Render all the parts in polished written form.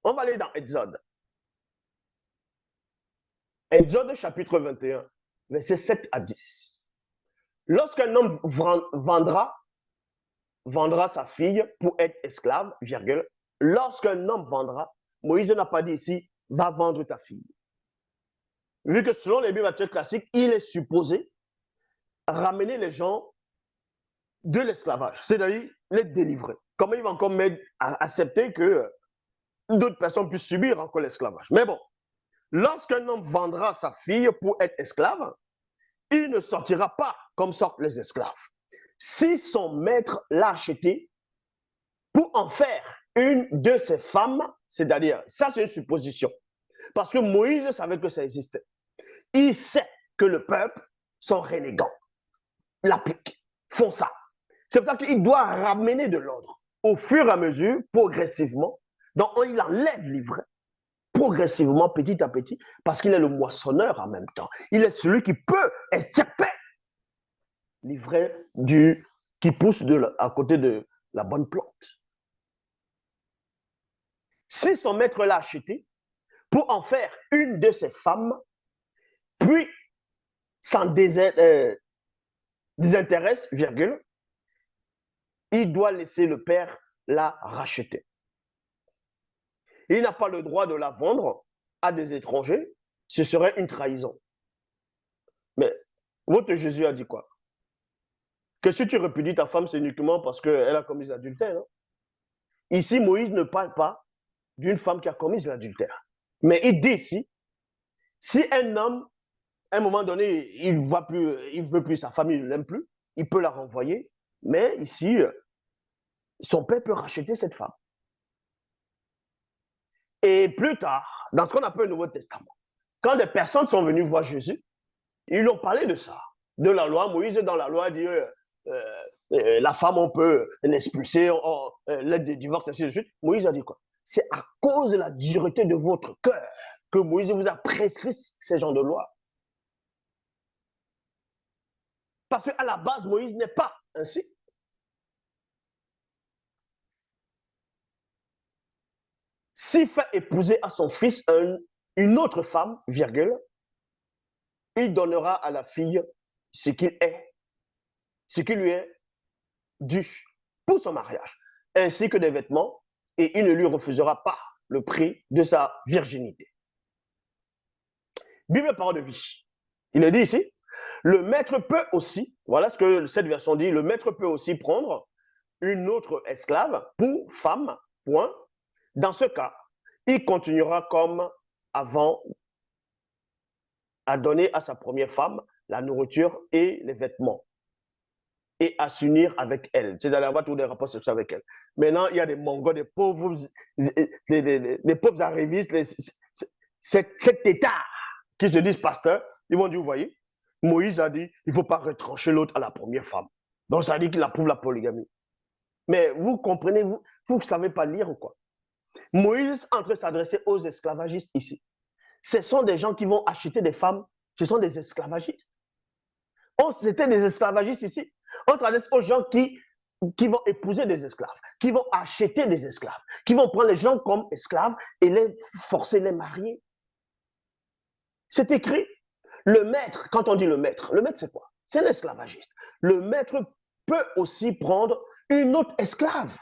On va aller dans Exode. Exode chapitre 21, versets 7 à 10. Lorsqu'un homme vendra sa fille pour être esclave, virgule, lorsqu'un homme vendra, Moïse n'a pas dit ici, va vendre ta fille. Vu que selon les bibliothécaires classiques, il est supposé ramener les gens de l'esclavage, c'est-à-dire les délivrer. Comment il va encore accepter que d'autres personnes puissent subir encore l'esclavage? Mais bon, lorsqu'un homme vendra sa fille pour être esclave, il ne sortira pas comme sortent les esclaves. Si son maître l'a acheté pour en faire une de ses femmes, c'est-à-dire, ça c'est une supposition, parce que Moïse savait que ça existait. Il sait que le peuple sont renégants, l'appliquent, font ça. C'est pour ça qu'il doit ramener de l'ordre au fur et à mesure, progressivement. Donc, il enlève l'ivraie progressivement, petit à petit, parce qu'il est le moissonneur en même temps. Il est celui qui peut extirper l'ivraie qui pousse à côté de la bonne plante. Si son maître l'a acheté pour en faire une de ses femmes, puis s'en désintéresse, virgule, il doit laisser le père la racheter. Il n'a pas le droit de la vendre à des étrangers, ce serait une trahison. Mais votre Jésus a dit quoi? Que si tu répudies ta femme, c'est uniquement parce qu'elle a commis l'adultère. Hein? Ici, Moïse ne parle pas d'une femme qui a commis l'adultère. Mais il dit ici, si un homme, à un moment donné, il ne veut plus sa femme, il ne l'aime plus, il peut la renvoyer. Mais ici, son père peut racheter cette femme. Et plus tard, dans ce qu'on appelle le Nouveau Testament, quand des personnes sont venues voir Jésus, ils ont parlé de ça, de la loi. Moïse, dans la loi, dit la femme, on peut l'expulser, l'aide de divorce, ainsi de suite. Moïse a dit quoi? C'est à cause de la dureté de votre cœur que Moïse vous a prescrit ces genres de lois. Parce qu'à la base, Moïse n'est pas ainsi. S'il fait épouser à son fils une autre femme, virgule, il donnera à la fille ce qu'il est, ce qui lui est dû pour son mariage, ainsi que des vêtements, et il ne lui refusera pas le prix de sa virginité. Bible parole de vie. Il est dit ici, le maître peut aussi, voilà ce que cette version dit, le maître peut aussi prendre une autre esclave pour femme, point. Dans ce cas, il continuera comme avant à donner à sa première femme la nourriture et les vêtements et à s'unir avec elle, c'est-à-dire avoir tous des rapports sexuels avec elle. Maintenant, il y a des mongols, des pauvres, des pauvres arrivistes, cet état qui se disent pasteurs, ils vont dire, vous voyez, Moïse a dit, il ne faut pas retrancher l'autre à la première femme. Donc, ça dit qu'il approuve la polygamie. Mais vous comprenez, vous ne savez pas lire ou quoi? Moïse est en train de s'adresser aux esclavagistes ici. Ce sont des gens qui vont acheter des femmes, ce sont des esclavagistes. C'était des esclavagistes ici. On s'adresse aux gens qui vont épouser des esclaves, qui vont acheter des esclaves, qui vont prendre les gens comme esclaves et les forcer les marier. C'est écrit. Le maître, quand on dit le maître c'est quoi? C'est un esclavagiste. Le maître peut aussi prendre une autre esclave.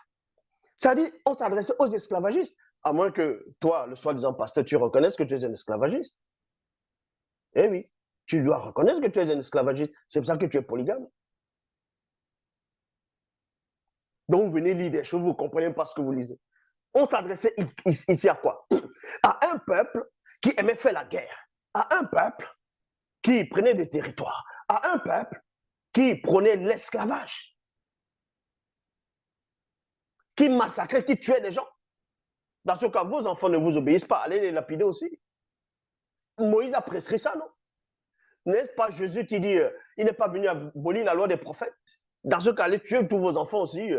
C'est-à-dire, on s'adresse aux esclavagistes, à moins que toi, le soi-disant pasteur, tu reconnaisses que tu es un esclavagiste. Eh oui, tu dois reconnaître que tu es un esclavagiste. C'est pour ça que tu es polygame. Donc, vous venez lire des choses, vous ne comprenez pas ce que vous lisez. On s'adressait ici à quoi? À un peuple qui aimait faire la guerre, à un peuple qui prenait des territoires, à un peuple qui prenait l'esclavage, qui massacrait, qui tuait des gens. Dans ce cas, vos enfants ne vous obéissent pas, allez les lapider aussi. Moïse a prescrit ça, non? N'est-ce pas Jésus qui dit, il n'est pas venu abolir la loi des prophètes? Dans ce cas, allez tuer tous vos enfants aussi,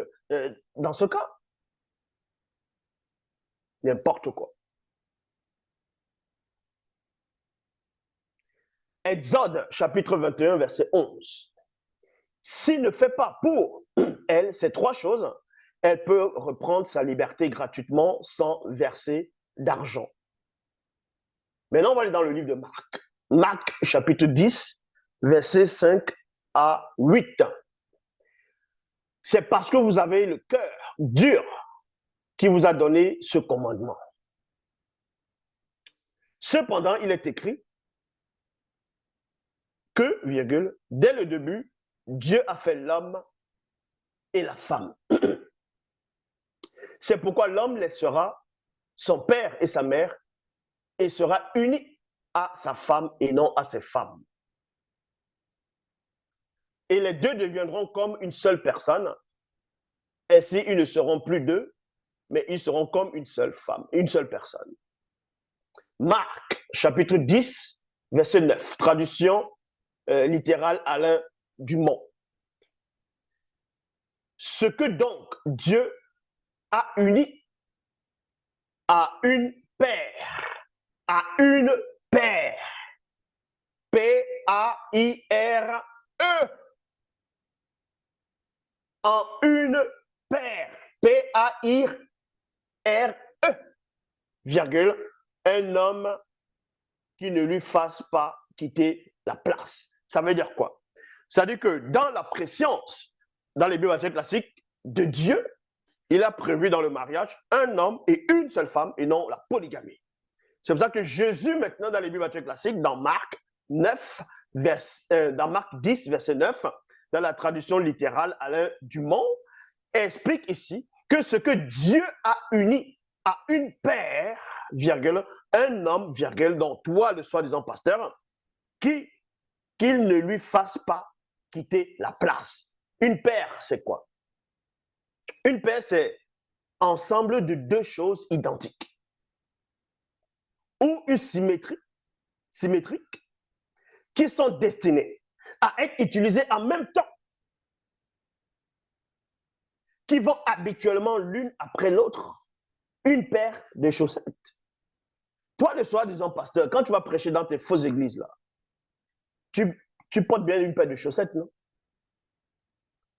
dans ce cas. N'importe quoi. Exode, chapitre 21, verset 11. S'il ne fait pas pour elle ces trois choses, elle peut reprendre sa liberté gratuitement sans verser d'argent. Maintenant, on va aller dans le livre de Marc. Marc, chapitre 10, versets 5 à 8. C'est parce que vous avez le cœur dur qui vous a donné ce commandement. Cependant, il est écrit que, virgule, dès le début, Dieu a fait l'homme et la femme. C'est pourquoi l'homme laissera son père et sa mère et sera uni à sa femme et non à ses femmes. Et les deux deviendront comme une seule personne. Ainsi, ils ne seront plus deux, mais ils seront comme une seule femme, une seule personne. Marc, chapitre 10, verset 9, traduction littérale Alain Dumont. Ce que donc Dieu a uni à une paire, à une paire, P-A-I-R-E, en une paire, P-A-I-R-E, virgule, un homme qui ne lui fasse pas quitter la place. Ça veut dire quoi? Ça veut dire que dans la préscience, dans les bibliothéques classiques de Dieu, il a prévu dans le mariage un homme et une seule femme et non la polygamie. C'est pour ça que Jésus, maintenant, dans les bibliothéques classiques, dans Marc 9, dans Marc 10, verset 9, dans la traduction littérale Alain Dumont, explique ici que ce que Dieu a uni à une paire, virgule, un homme, virgule, dont toi, le soi-disant pasteur, qu'il ne lui fasse pas quitter la place. Une paire, c'est quoi? Une paire, c'est ensemble de deux choses identiques ou une symétrique qui sont destinées à être utilisées en même temps, qui vont habituellement l'une après l'autre, une paire de chaussettes. Toi, le soi-disant pasteur, quand tu vas prêcher dans tes fausses églises, là, tu portes bien une paire de chaussettes, non?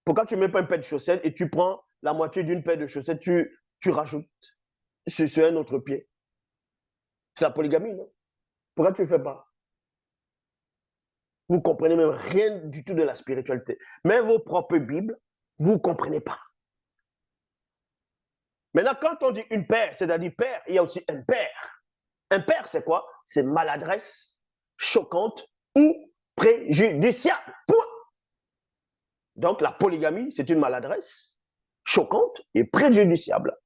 Pourquoi tu ne mets pas une paire de chaussettes et tu prends la moitié d'une paire de chaussettes, tu rajoutes sur un autre pied? C'est la polygamie, non? Pourquoi tu ne le fais pas? Vous ne comprenez même rien du tout de la spiritualité. Même vos propres Bibles, vous ne comprenez pas. Maintenant, quand on dit une paire, c'est-à-dire père, il y a aussi un père. Un père, c'est quoi? C'est maladresse, choquante ou préjudiciable. Point. Donc, la polygamie, c'est une maladresse choquante et préjudiciable.